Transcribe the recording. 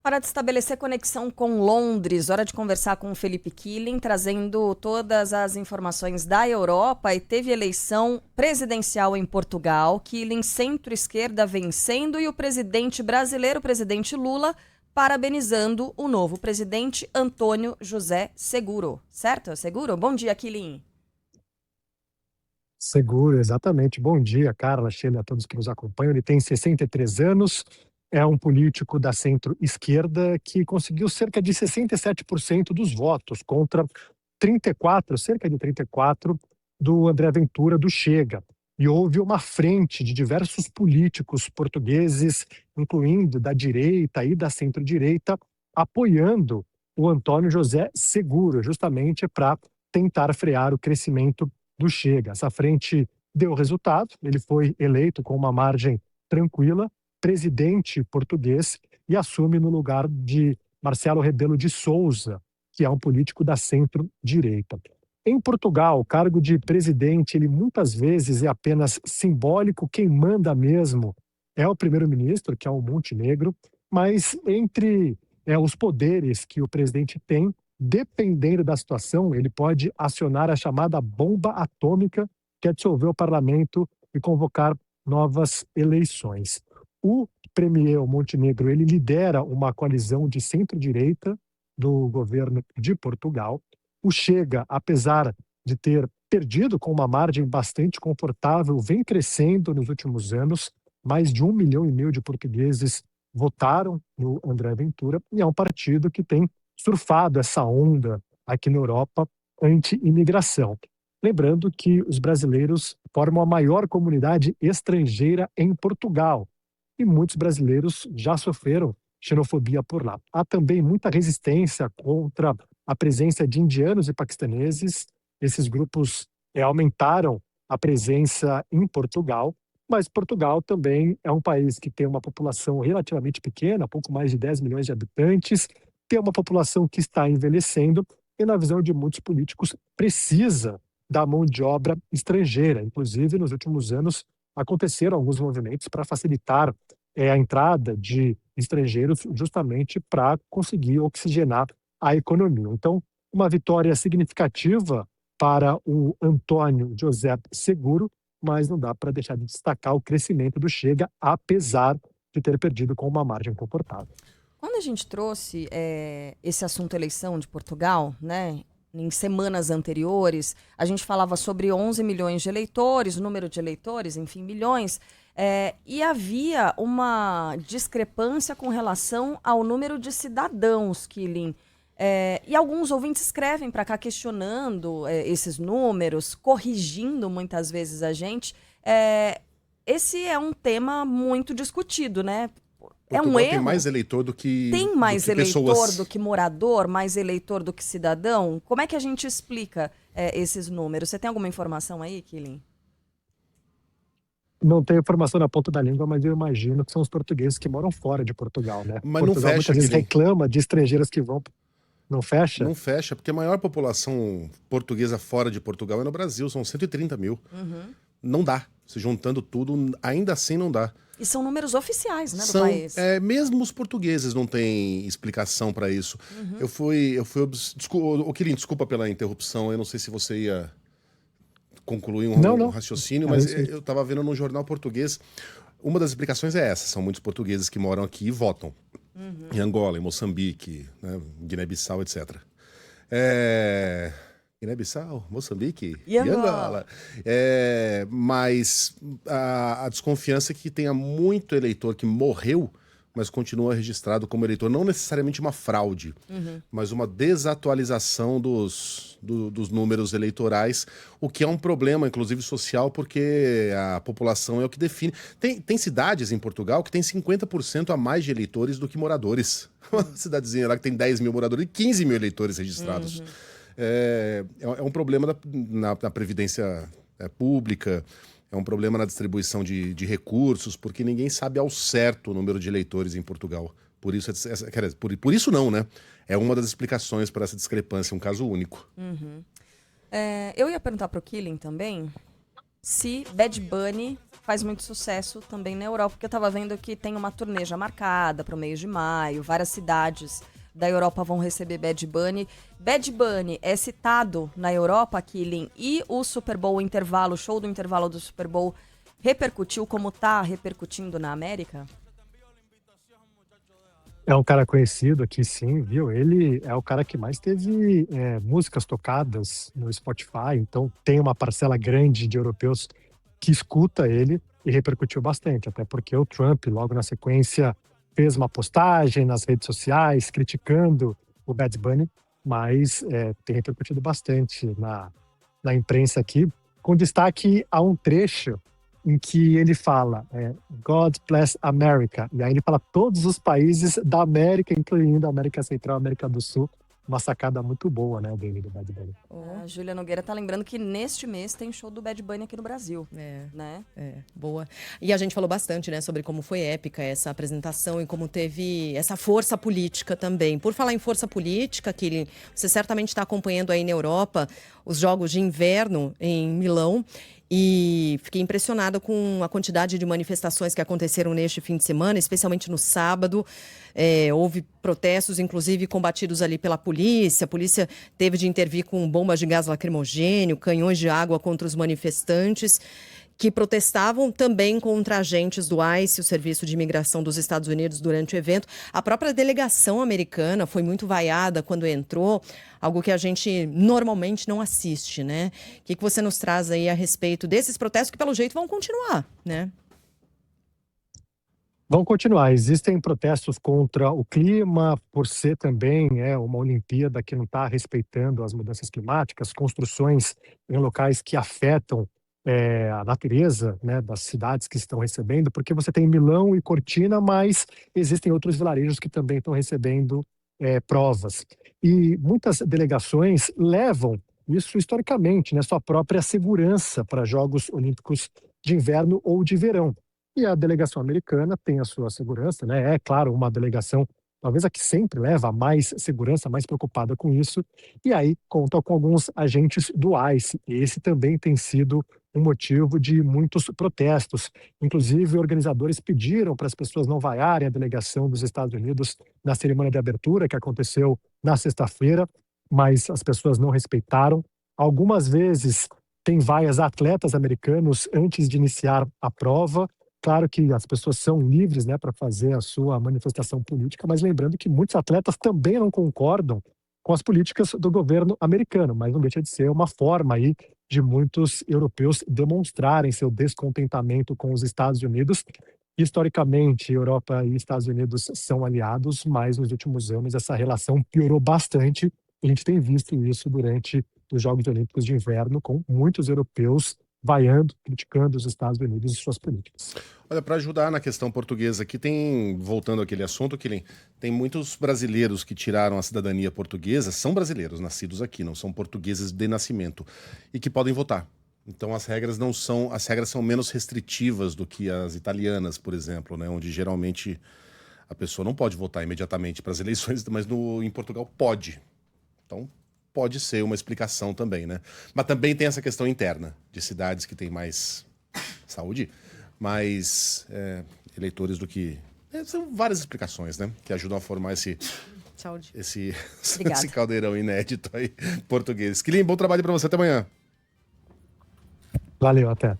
Hora de estabelecer conexão com Londres, hora de conversar com o Felipe Killing, trazendo todas as informações da Europa. E teve eleição presidencial em Portugal, Killing centro-esquerda vencendo e o presidente brasileiro, o presidente Lula, parabenizando o novo presidente Antônio José Seguro. Certo? Seguro? Bom dia, Killing. Seguro, exatamente. Bom dia, Carla, Sheila, a todos que nos acompanham. Ele tem 63 anos, é um político da centro-esquerda que conseguiu cerca de 67% dos votos contra 34, cerca de 34, do André Ventura, do Chega. E houve uma frente de diversos políticos portugueses, incluindo da direita e da centro-direita, apoiando o Antônio José Seguro, justamente para tentar frear o crescimento do Chega. Essa frente deu resultado, ele foi eleito com uma margem tranquila, presidente português, e assume no lugar de Marcelo Rebelo de Sousa, que é um político da centro-direita. Em Portugal, o cargo de presidente, ele muitas vezes é apenas simbólico, quem manda mesmo é o primeiro-ministro, que é o Montenegro, mas entre os poderes que o presidente tem, dependendo da situação, ele pode acionar a chamada bomba atômica, que é dissolver o parlamento e convocar novas eleições. O premier Montenegro, ele lidera uma coalizão de centro-direita do governo de Portugal. O Chega, apesar de ter perdido com uma margem bastante confortável, vem crescendo nos últimos anos. Mais de 1,5 milhão de portugueses votaram no André Ventura, e é um partido que tem surfado essa onda aqui na Europa anti-imigração. Lembrando que os brasileiros formam a maior comunidade estrangeira em Portugal e muitos brasileiros já sofreram xenofobia por lá. Há também muita resistência contra a presença de indianos e paquistaneses. Esses grupos aumentaram a presença em Portugal, mas Portugal também é um país que tem uma população relativamente pequena, pouco mais de 10 milhões de habitantes, tem uma população que está envelhecendo e, na visão de muitos políticos, precisa da mão de obra estrangeira. Inclusive, nos últimos anos, aconteceram alguns movimentos para facilitar a entrada de estrangeiros justamente para conseguir oxigenar a economia. Então, uma vitória significativa para o Antônio José Seguro, mas não dá para deixar de destacar o crescimento do Chega, apesar de ter perdido com uma margem confortável. Quando a gente trouxe esse assunto eleição de Portugal, né, em semanas anteriores, a gente falava sobre 11 milhões de eleitores, o número de eleitores, enfim, milhões, e havia uma discrepância com relação ao número de cidadãos, Killing. E alguns ouvintes escrevem para cá questionando esses números, corrigindo muitas vezes a gente. Esse é um tema muito discutido, né? É um Portugal tem erro? mais eleitor Tem do mais que eleitor pessoas. do que morador, mais eleitor do que cidadão? Como é que a gente explica esses números? Você tem alguma informação aí, Killing? Não tenho informação na ponta da língua, mas eu imagino que são os portugueses que moram fora de Portugal, né? Mas não Portugal fecha, muitas vezes Killing. reclama de estrangeiros que vão. Não fecha? Não fecha, porque a maior população portuguesa fora de Portugal é no Brasil, são 130 mil. Uhum. Não dá. Se juntando tudo, ainda assim não dá. E são números oficiais, né, do São, país. mesmo os portugueses não têm explicação para isso. Uhum. Killing, desculpa pela interrupção, eu não sei se você ia concluir Não. um raciocínio, Era mas isso aí. eu estava vendo num jornal português. Uma das explicações é essa: são muitos portugueses que moram aqui e votam. Em Angola, em Moçambique, né, Guiné-Bissau, etc. Guiné-Bissau, Moçambique E Angola. Mas a desconfiança é que tenha muito eleitor que morreu, mas continua registrado como eleitor. Não necessariamente uma fraude, mas uma desatualização dos números eleitorais, o que é um problema, inclusive social, porque a população é o que define. Tem cidades em Portugal que tem 50% a mais de eleitores do que moradores. Uma cidadezinha lá que tem 10 mil moradores e 15 mil eleitores registrados. É um problema na Previdência pública, é um problema na distribuição de recursos, porque ninguém sabe ao certo o número de eleitores em Portugal. Por isso, por isso não, né? É uma das explicações para essa discrepância, um caso único. Eu ia perguntar para o Killing também, se Bad Bunny faz muito sucesso também na Europa, porque eu tava vendo que tem uma turnê já marcada para o mês de maio, várias cidades da Europa vão receber Bad Bunny. Bad Bunny é citado na Europa, Killing, e o Super Bowl, o show do intervalo do Super Bowl, repercutiu como tá repercutindo na América? É um cara conhecido aqui, sim, viu? Ele é o cara que mais teve músicas tocadas no Spotify, então tem uma parcela grande de europeus que escuta ele e repercutiu bastante, até porque o Trump, logo na sequência, fez uma postagem nas redes sociais criticando o Bad Bunny, mas tem repercutido bastante na imprensa aqui, com destaque a um trecho em que ele fala God bless America, e aí ele fala todos os países da América, incluindo a América Central, a América do Sul. Uma sacada muito boa, né, dele, do Bad Bunny. A Júlia Nogueira tá lembrando que neste mês tem show do Bad Bunny aqui no Brasil, né? Boa. E a gente falou bastante, né, sobre como foi épica essa apresentação e como teve essa força política também. Por falar em força política, que você certamente está acompanhando aí na Europa os Jogos de Inverno em Milão. E fiquei impressionada com a quantidade de manifestações que aconteceram neste fim de semana, especialmente no sábado. Houve protestos, inclusive, combatidos ali pela polícia. A polícia teve de intervir com bombas de gás lacrimogêneo, canhões de água contra os manifestantes, que protestavam também contra agentes do ICE, o Serviço de Imigração dos Estados Unidos, durante o evento. A própria delegação americana foi muito vaiada quando entrou, algo que a gente normalmente não assiste, né? O que você nos traz aí a respeito desses protestos que, pelo jeito, vão continuar, né? Vão continuar. Existem protestos contra o clima, por ser também uma Olimpíada que não está respeitando as mudanças climáticas, construções em locais que afetam a natureza, né, das cidades que estão recebendo, porque você tem Milão e Cortina, mas existem outros vilarejos que também estão recebendo provas. E muitas delegações levam isso historicamente, né, sua própria segurança para Jogos Olímpicos de Inverno ou de Verão. E a delegação americana tem a sua segurança, né? É claro, uma delegação, talvez a que sempre leva mais segurança, mais preocupada com isso, e aí conta com alguns agentes do ICE. E esse também tem sido um motivo de muitos protestos. Inclusive, organizadores pediram para as pessoas não vaiarem a delegação dos Estados Unidos na cerimônia de abertura, que aconteceu na sexta-feira, mas as pessoas não respeitaram. Algumas vezes tem vaias a atletas americanos antes de iniciar a prova. Claro que as pessoas são livres, né, para fazer a sua manifestação política, mas lembrando que muitos atletas também não concordam com as políticas do governo americano, mas não deixa de ser uma forma aí de muitos europeus demonstrarem seu descontentamento com os Estados Unidos. Historicamente, Europa e Estados Unidos são aliados, mas nos últimos anos essa relação piorou bastante. A gente tem visto isso durante os Jogos Olímpicos de Inverno, com muitos europeus vaiando, criticando os Estados Unidos e suas políticas. Olha, para ajudar na questão portuguesa aqui, voltando àquele assunto, Killing, tem muitos brasileiros que tiraram a cidadania portuguesa, são brasileiros nascidos aqui, não são portugueses de nascimento, e que podem votar. Então as regras são menos restritivas do que as italianas, por exemplo, né, onde geralmente a pessoa não pode votar imediatamente para as eleições, mas em Portugal pode. Então pode ser uma explicação também, né? Mas também tem essa questão interna de cidades que têm mais saúde, mais eleitores do que... são várias explicações, né? Que ajudam a formar esse caldeirão inédito aí português. Killing, bom trabalho para você. Até amanhã. Valeu, até.